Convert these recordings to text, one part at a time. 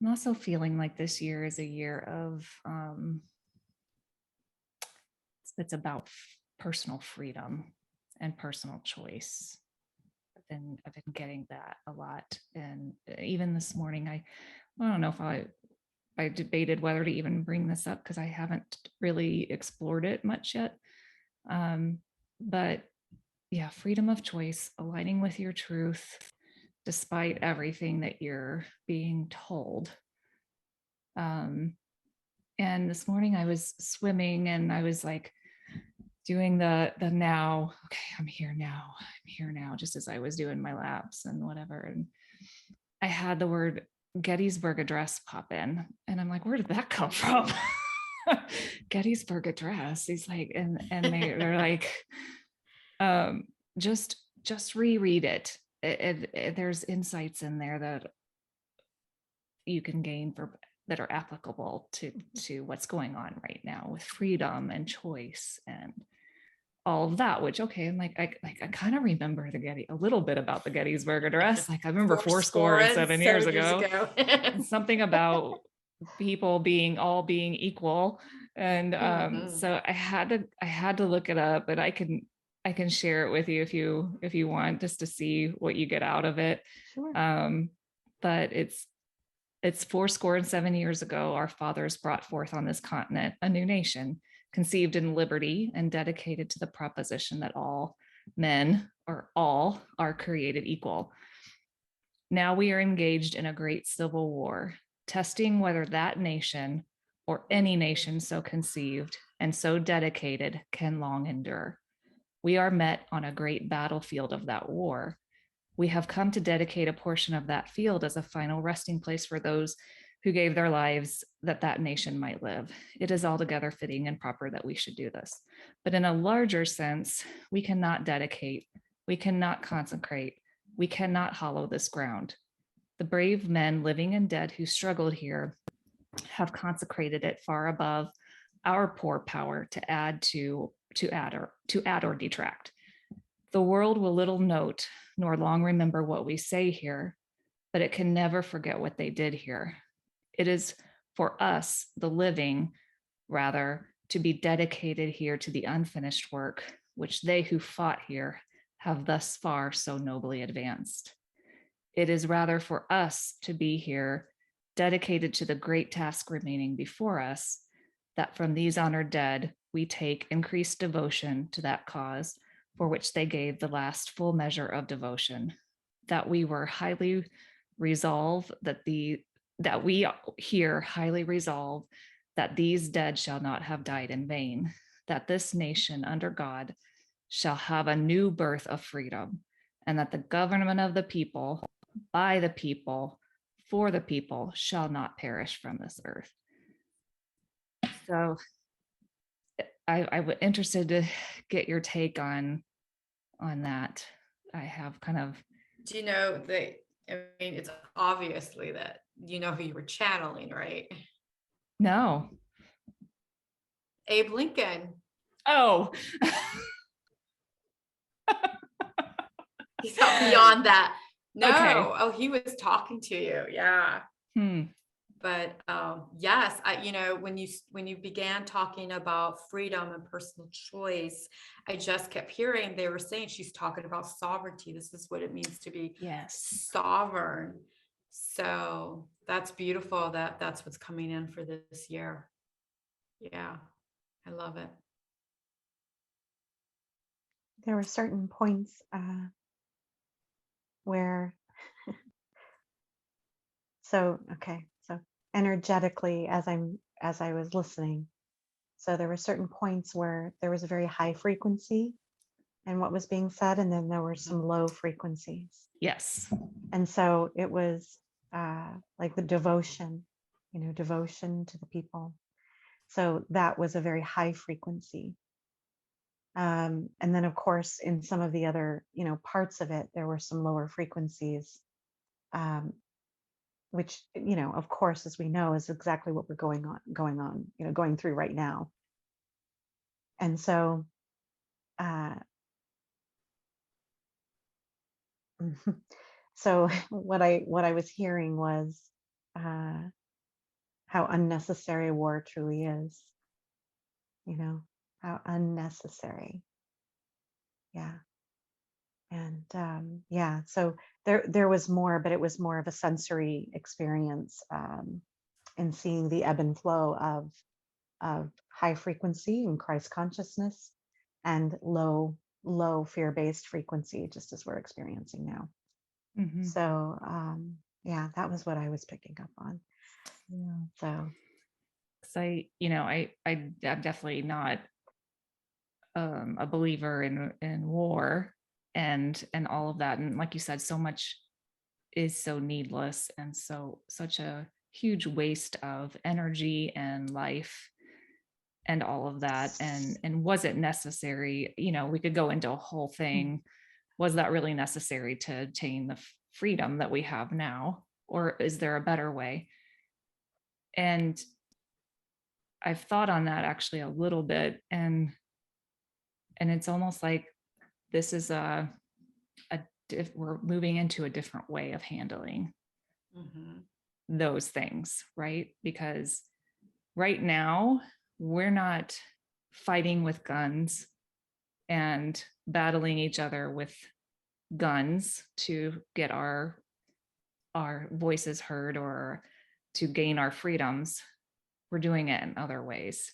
I'm also feeling like this year is a year of it's about personal freedom and personal choice. I've been getting that a lot. And even this morning, I don't know if I debated whether to even bring this up because I haven't really explored it much yet. But yeah, freedom of choice, aligning with your truth, despite everything that you're being told. And this morning I was swimming and I was like doing the now, okay, I'm here now, just as I was doing my laps and whatever. And I had the word Gettysburg Address pop in, and I'm like, where did that come from? Gettysburg Address. He's like, and they're like, just reread it. There's insights in there that you can gain that are applicable to what's going on right now with freedom and choice and all of that, which, okay, I'm like, I kind of remember a little bit about the Gettysburg Address. Like I remember fourscore and 7 years ago. Something about people all being equal. And so I had to look it up, and I can share it with you if you want, just to see what you get out of it. Sure. But it's 7 years ago, our fathers brought forth on this continent a new nation, conceived in liberty and dedicated to the proposition that all men, or all, are created equal. Now we are engaged in a great civil war, testing whether that nation or any nation so conceived and so dedicated can long endure. We are met on a great battlefield of that war. We have come to dedicate a portion of that field as a final resting place for those who gave their lives that that nation might live. It is altogether fitting and proper that we should do this. But in a larger sense, we cannot dedicate, we cannot consecrate, we cannot hollow this ground. The brave men, living and dead, who struggled here have consecrated it far above our poor power to add or detract. The world will little note nor long remember what we say here, but it can never forget what they did here. It is for us, the living, rather, to be dedicated here to the unfinished work, which they who fought here have thus far so nobly advanced. It is rather for us to be here, dedicated to the great task remaining before us, that from these honored dead we take increased devotion to that cause for which they gave the last full measure of devotion, that we were highly resolved that we here highly resolve that these dead shall not have died in vain, that this nation under God shall have a new birth of freedom, and that the government of the people, by the people, for the people, shall not perish from this earth. So I was interested to get your take on that. I have kind of. Do you know that? I mean, it's obviously that you know who you were channeling, right? No. Abe Lincoln. Oh. He's not beyond that. No. Okay. Oh, he was talking to you. Yeah. But yes, when you began talking about freedom and personal choice, I just kept hearing they were saying she's talking about sovereignty. This is what it means to be sovereign. So that's beautiful. That's what's coming in for this year. Yeah, I love it. There were certain points where so energetically as I was listening, so there were certain points where there was a very high frequency in what was being said, and then there were some low frequencies. Yes. And so it was like the devotion to the people. So that was a very high frequency. And then of course in some of the other parts of it, there were some lower frequencies, which of course, as we know, is exactly what we're going through right now. And so so what I was hearing was how unnecessary war truly is, how unnecessary. Yeah. And yeah, so there was more, but it was more of a sensory experience in seeing the ebb and flow of high frequency and Christ consciousness and low fear-based frequency, just as we're experiencing now. Mm-hmm. So yeah, that was what I was picking up on. Yeah. So I'm definitely not a believer in war and all of that. And like you said, so much is so needless and such a huge waste of energy and life and all of that. And was it necessary? We could go into a whole thing. Was that really necessary to attain the freedom that we have now? Or is there a better way? And I've thought on that actually a little bit, and it's almost like this is we're moving into a different way of handling those things, right? Because right now we're not fighting with guns and battling each other with guns to get our voices heard or to gain our freedoms. We're doing it in other ways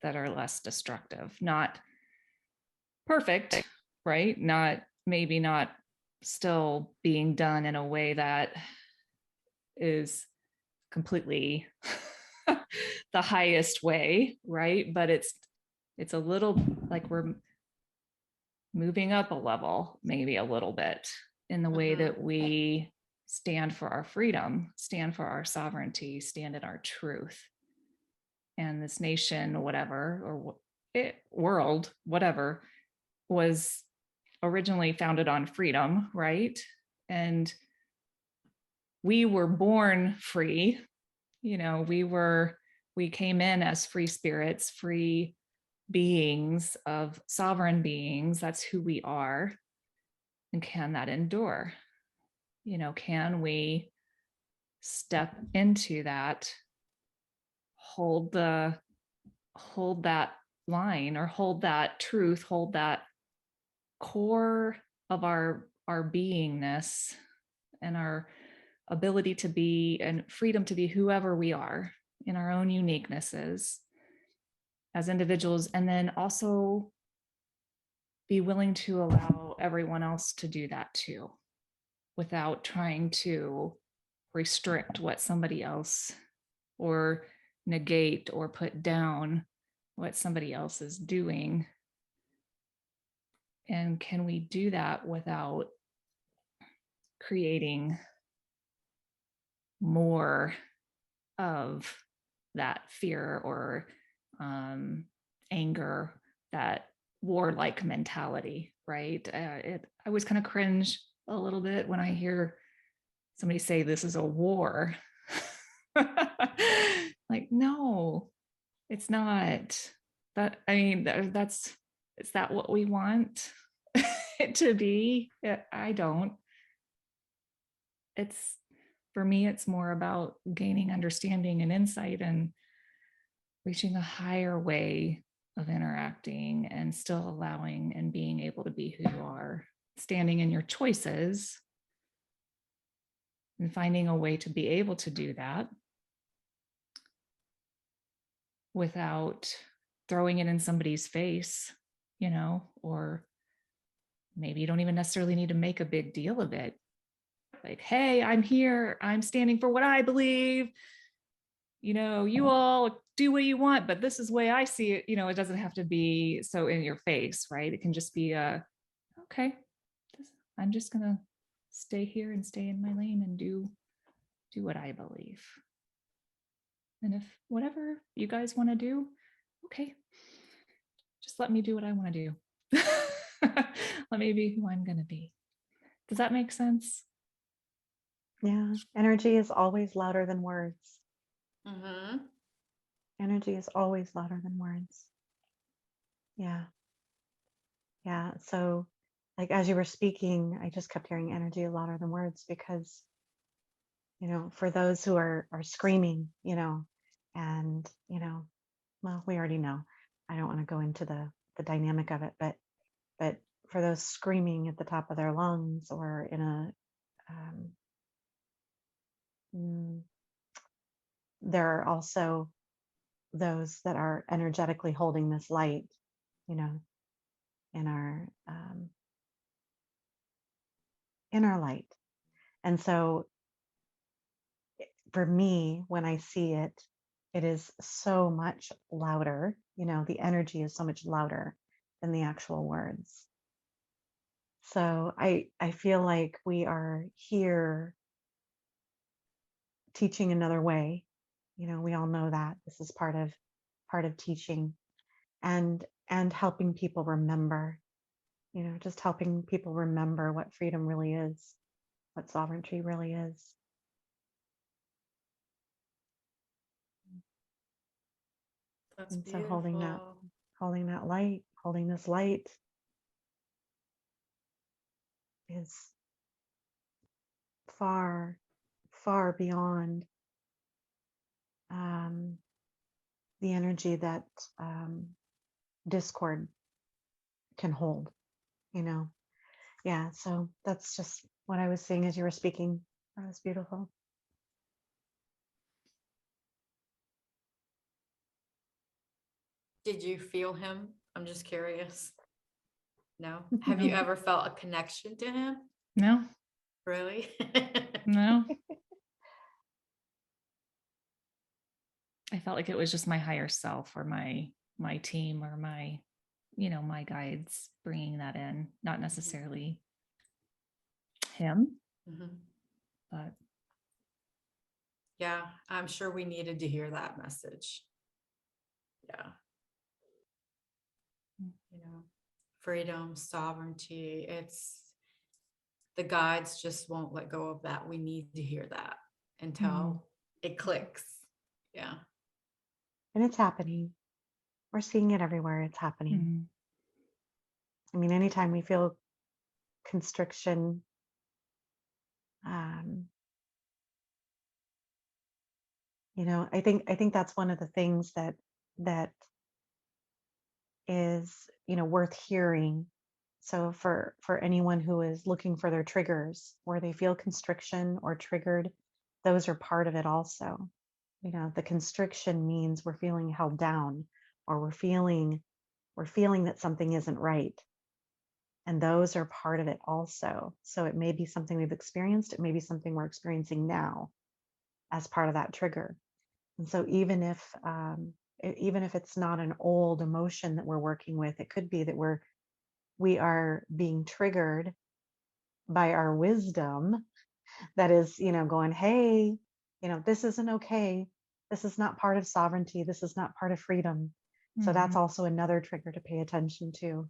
that are less destructive, not perfect, right? Maybe not still being done in a way that is completely the highest way, right? But it's a little like we're moving up a level, maybe a little bit, in the way that we stand for our freedom, stand for our sovereignty, stand in our truth. And this nation, whatever, or world, whatever, was originally founded on freedom, right? And we were born free. We came in as free spirits, free beings, of sovereign beings. That's who we are. And can that endure? Can we step into that, hold that line, or hold that truth, hold that core of our beingness and our ability to be, and freedom to be whoever we are in our own uniquenesses as individuals, and then also be willing to allow everyone else to do that too, without trying to restrict what somebody else, or negate or put down what somebody else is doing. And can we do that without creating more of that fear or anger, that warlike mentality, right? I always kind of cringe a little bit when I hear somebody say this is a war. Like, no, it's not. That, I mean, is that what we want it to be? I don't. For me, it's more about gaining understanding and insight and reaching a higher way of interacting, and still allowing and being able to be who you are, standing in your choices and finding a way to be able to do that without throwing it in somebody's face, or maybe you don't even necessarily need to make a big deal of it. Like, hey, I'm here, I'm standing for what I believe. You all do what you want, but this is the way I see it. It doesn't have to be so in your face, right? It can just be okay, I'm just gonna stay here and stay in my lane and do what I believe. And if whatever you guys want to do, okay, just let me do what I want to do. Let me be who I'm gonna be. Does that make sense? yeah, energy is always louder than words. Energy is always louder than words. Yeah. So, like, as you were speaking, I just kept hearing energy is louder than words, because for those who are screaming, and, well, we already know. I don't want to go into the dynamic of it, but for those screaming at the top of their lungs or in a, mm, there are also those that are energetically holding this light, in our light. And so for me, when I see it, it is so much louder, the energy is so much louder than the actual words. So I feel like we are here teaching another way. We all know that this is part of teaching, and helping people remember, just helping people remember what freedom really is, what sovereignty really is. That's And so beautiful. holding that light, holding this light is far, far beyond the energy that discord can hold, Yeah, so that's just what I was seeing as you were speaking. That was beautiful. Did you feel him? I'm just curious. No. Have you ever felt a connection to him? No. Really? No. I felt like it was just my higher self or my team or my my guides bringing that in, not necessarily him. But yeah, I'm sure we needed to hear that message. Yeah. Freedom, sovereignty, it's the guides just won't let go of that. We need to hear that until it clicks. Yeah. And it's happening. We're seeing it everywhere. It's happening. I mean, anytime we feel constriction, I think that's one of the things that is, worth hearing. So for anyone who is looking for their triggers where they feel constriction or triggered, those are part of it also. The constriction means we're feeling held down, or we're feeling that something isn't right. And those are part of it also. So it may be something we've experienced. It may be something we're experiencing now as part of that trigger. And so even if it's not an old emotion that we're working with, it could be that we are being triggered by our wisdom that is, going, hey, this isn't okay. This is not part of sovereignty. This is not part of freedom. So that's also another trigger to pay attention to.